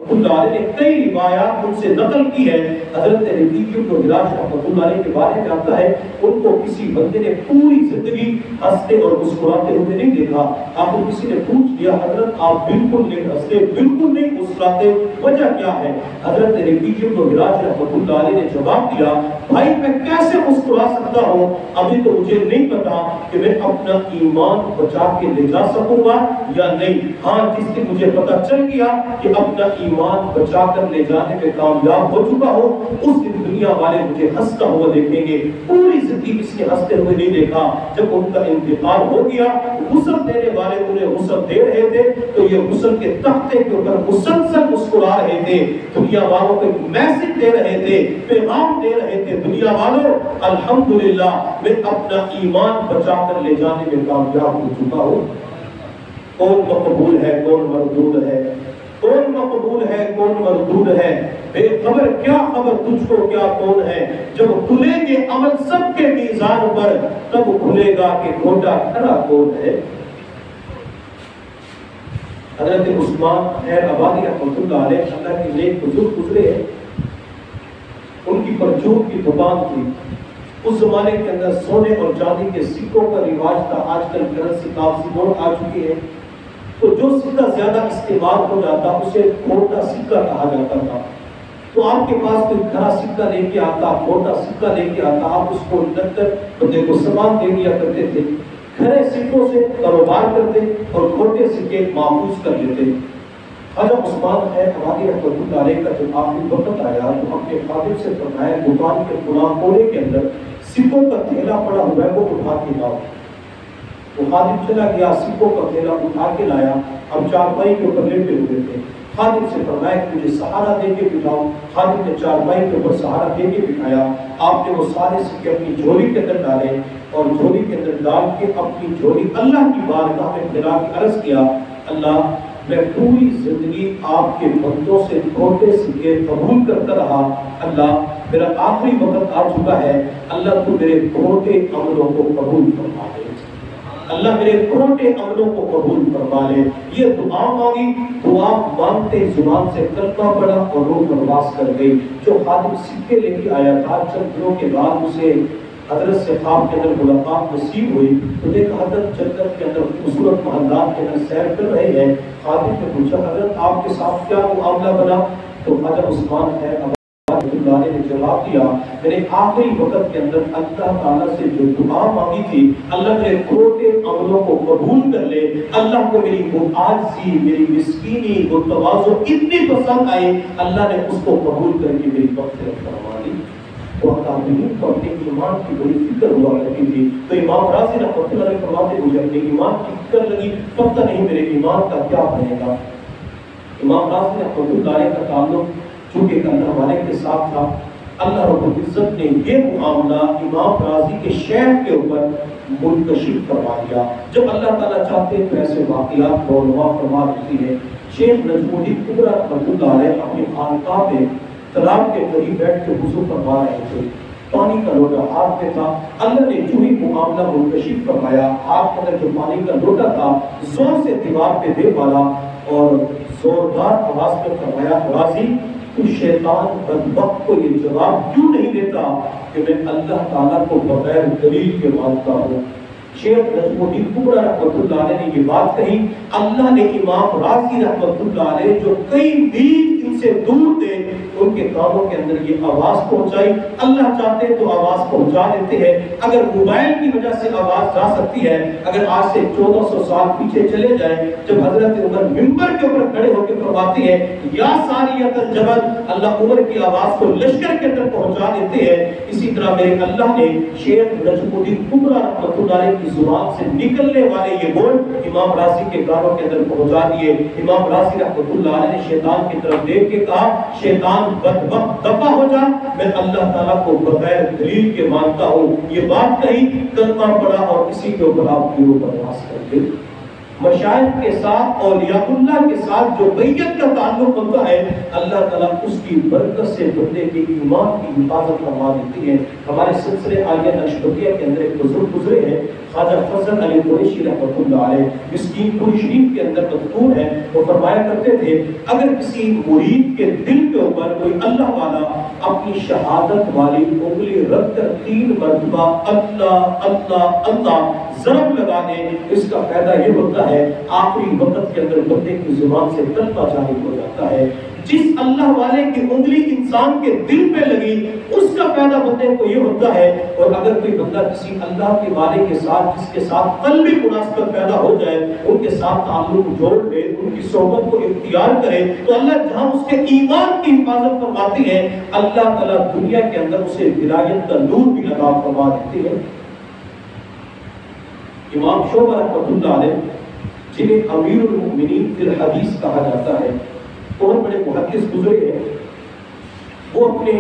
اللہ علیہ نے کئی روایات ان سے نقل کی ہے. حضرت ربیع بن ہراش رحمۃ اللہ علیہ کے بارے میں آتا ہے ان کو کسی بندے نے پوری زندگی ہنستے اور مسکراتے ہوئے نہیں دیکھا. آخر کسی نے پوچھ لیا حضرت آپ بالکل نہیں ہنستے, بالکل نہیں مسکراتے, وجہ کیا ہے؟ حضرت ربیع بن ہراش رحمۃ اللہ علیہ نے جواب دیا بھائی میں کیسے مسکرا سکتا ہوں, ابھی تو مجھے نہیں پتا کہ میں اپنا ایمان بچا کے لے جا سکوں گا یا نہیں. ہاں جس دن مجھے پتا چل گیا کہ اپنا ایمان بچا کر لے جانے میں کامیاب ہو چکا ہو, اس دن دنیا والے مجھے ہنستا ہوا دیکھیں گے. پوری زندگی کسی نے ہنستے ہوئے نہیں دیکھا. جب ان کا انتقال ہو گیا غسل دینے والے انہیں غسل دے رہے تھے تو یہ غسل کے تختے کے اوپر مسلسل مسکرا رہے تھے, دنیا والوں کو میسج دے رہے تھے, پیغام دے رہے تھے دنیا والوں الحمدللہ میں اپنا ایمان بچا کر لے جانے میں کامیاب ہو چکا ہوں. کون مقبول ہے کون مردود ہے, کون مقبول ہے کون مردود ہے, بے خبر کیا خبر تجھ کو کیا کون ہے. جب کھلیں گے عمل سب کے میزان پر تب کھلے گا کہ گھوٹا کھڑا کون ہے. حضرت عثمان خیر آبادی رحمۃ اللہ علیہ اللہ کے نیک بزرگ گزرے ہیں, ان کی پرچون کی دکان تھی. اس زمانے کے اندر سونے اور چاندی کے سکوں کا رواج تھا. آج کل کرنسی کاغذی نوٹ آ چکی ہے تو جو سکہ زیادہ استعمال ہو جاتا اسے موٹا سکہ کہا جاتا تھا. تو آپ کے پاس کوئی کھرا سکہ لے کے آتا, موٹا سکہ لے کے آتا, آپ اس کو رکھ کر بندے کو سامان دے دیا کرتے تھے. کھرے سکوں سے کاروبار کرتے اور کھوٹے سکے محفوظ کر لیتے. حضرت عثمان ہے ہماری رحمۃ اللہ علیہ کا جب آخری وقت آیا تو اپنے خادم سے فرمایا دکان کے فلاں کونے کے اندر سکوں کا تھیلا پڑا ہوا ہے وہ اٹھا کے لاؤ. وہ خادم چلا گیا, سکوں کا تھیلا اٹھا کے لایا. ہم چارپائی کے اوپر لیٹے ہوئے تھے. خادم سے فرمایا کہ مجھے سہارا دے کے بٹھاؤ. خادم نے چارپائی کے اوپر سہارا دے کے بٹھایا. آپ نے وہ سارے سکے اپنی جھولی کے اندر ڈالے اور جھولی کے اندر ڈال کے اپنی جھولی اللہ کی بارگاہ میں پھیلا کے عرض کیا اللہ میں پوری زندگی آپ کے بندوں سے چھوٹے سکے قبول کرتا رہا. اللہ میرا آخری وقت آ چکا ہے, اللہ تو میرے چھوٹے عملوں کو قبول فرما لے, اللہ میرے چھوٹے عملوں کو قبول فرما لے. یہ دعا مانگی, دعا مانگتے زبان سے کلمہ پڑا اور روح پرواز کر گئی. جو خادم سکے لے کے آیا تھا چند دنوں کے بعد اسے حضرت سے خواب کے اندر ملاقات نصیب ہوئی تو دیکھا حضرت جنت کے اندر خوبصورت محلات کے اندر سیر کر رہے ہیں. خادم نے پوچھا حضرت آپ کے ساتھ کیا معاملہ بنا؟ تو حضرت عثمان ہے اللہ نے جواب دیا میں نے آخری وقت کے اندر اللہ تعالیٰ سے جو دعا مانگی تھی اللہ میرے چھوٹے عملوں کو قبول کر لے. اللہ کو میری وہ عاجزی, میری مسکینی, وہ تواضع اتنی پسند آئی, اللہ نے اس کو قبول کر کے میری مغفرت فرما لی. وہ تعلیم کو اپنے ایمان کی بڑی فکر ہوا کرتی تھی. تو امام راضی رحمۃ اللہ علیہ فرماتے مجھے اپنے ایمان کی فکر لگی, پتہ نہیں میرے ایمان کا کیا بنے گا. امام راضی رحمۃ اللہ علیہ کا تعلق چونکہ اللہ والے کے ساتھ تھا, اللہ رب العزت نے یہ معاملہ امام راضی کے شیخ کے اوپر منتشر فرما دیا. جب اللہ تعالیٰ چاہتے ہیں تو ایسے واقعات کو روا فرما دیتی ہے. شیخ نجم الدین کبریٰ رحمۃ اللہ علیہ اپنی خانقاہ میں تالاب کے قریب بیٹھ کے وضو فرما رہے تھے. پانی کا لوٹا ہاتھ میں تھا. اللہ نے جو ہی معاملہ منتشر فرمایا, ہاتھ کے اندر جو پانی کا لوٹا تھا زور سے دیوار پہ دے ڈالا اور زوردار آواز میں فرمایا راضی تو شیطان بدبخت کو یہ جواب کیوں نہیں دیتا کہ میں اللہ تعالیٰ کو بغیر دلیل کے مانتا ہوں. شیخ نجم الدین کبریٰ رحمۃ اللہ علیہ نے یہ بات کہی. اللہ نے امام راضی رحمۃ اللہ علیہ جو کئی میل ان سے دور تھے ان کے کانوں کے اندر یہ آواز پہنچائی. اللہ چاہتے تو آواز پہنچا دیتے ہیں. اگر موبائل کی وجہ سے آواز جا سکتی ہے, اگر آج سے 1400 سال پیچھے چلے جائیں جب حضرت عمر منبر کے اوپر کھڑے ہو کے فرماتے ہیں یا ساریۃ الجبل, اللہ عمر کی آواز کو لشکر کے اندر پہنچا دیتے ہیں. اسی طرح میرے اللہ نے شیخ نجم الدین کبریٰ رحمۃ اللہ علیہ کی زبان سے نکلنے والے یہ بول امام راضی کے کانوں کے اندر پہنچا دیے. امام راضی رحمۃ اللہ علیہ نے شیطان کی طرف دیکھ کے کہا شیطان بدبخت دفع ہو جا, میں اللہ تعالیٰ کو بغیر دلیل کے مانتا ہوں. یہ بات کہی, کلمہ پڑھا اور اسی کے اوپر آپ کی روح پرواز کر کے مشائخ کے ساتھ اولیاء اللہ کے ساتھ جو بیعت کا تعلق ہوتا ہے اللہ تعالیٰ اس کی برکت سے بندے کے ایمان کی حفاظت فرما دیتی ہے۔ ہمارے سلسلے عالیہ نشبتیہ کے اندر ایک بزرگ گزرے ہیں خواجہ فضل علی قریشی رحمۃ اللہ علیہ، مسکین پوری شریف کے اندر مدفون ہے۔ وہ فرمایا کرتے تھے اگر کسی مرید کے دل کے اوپر کوئی اللہ والا اپنی شہادت والی انگلی رکھ کر 3 مرتبہ اللہ اللہ اللہ ضرب لگا دے، اس کا فائدہ یہ ہوتا ہے آخری وقت کے اندر بندے کی زبان سے کلمہ جاری ہو جاتا ہے۔ جس اللہ والے کی انگلی انسان کے دل پہ لگی اس کا فائدہ بندے کو یہ ہوتا ہے۔ اور اگر کوئی بندہ کسی اللہ کے والے کے ساتھ جس کے ساتھ قلبی مناسبت پیدا ہو جائے ان کے ساتھ تعلق جوڑ لے، ان کی صحبت کو اختیار کرے تو اللہ جہاں اس کے ایمان کی حفاظت فرماتی ہے اللہ تعالیٰ دنیا کے اندر اسے ولایت کا نور بھی لگا فرما دیتے ہیں۔ امام شعبہ رحمۃ اللہ علیہ جنہیں امیر المؤمنین فی الحدیث کہا جاتا ہے، بہت بڑے محدث گزرے ہیں۔ وہ اپنے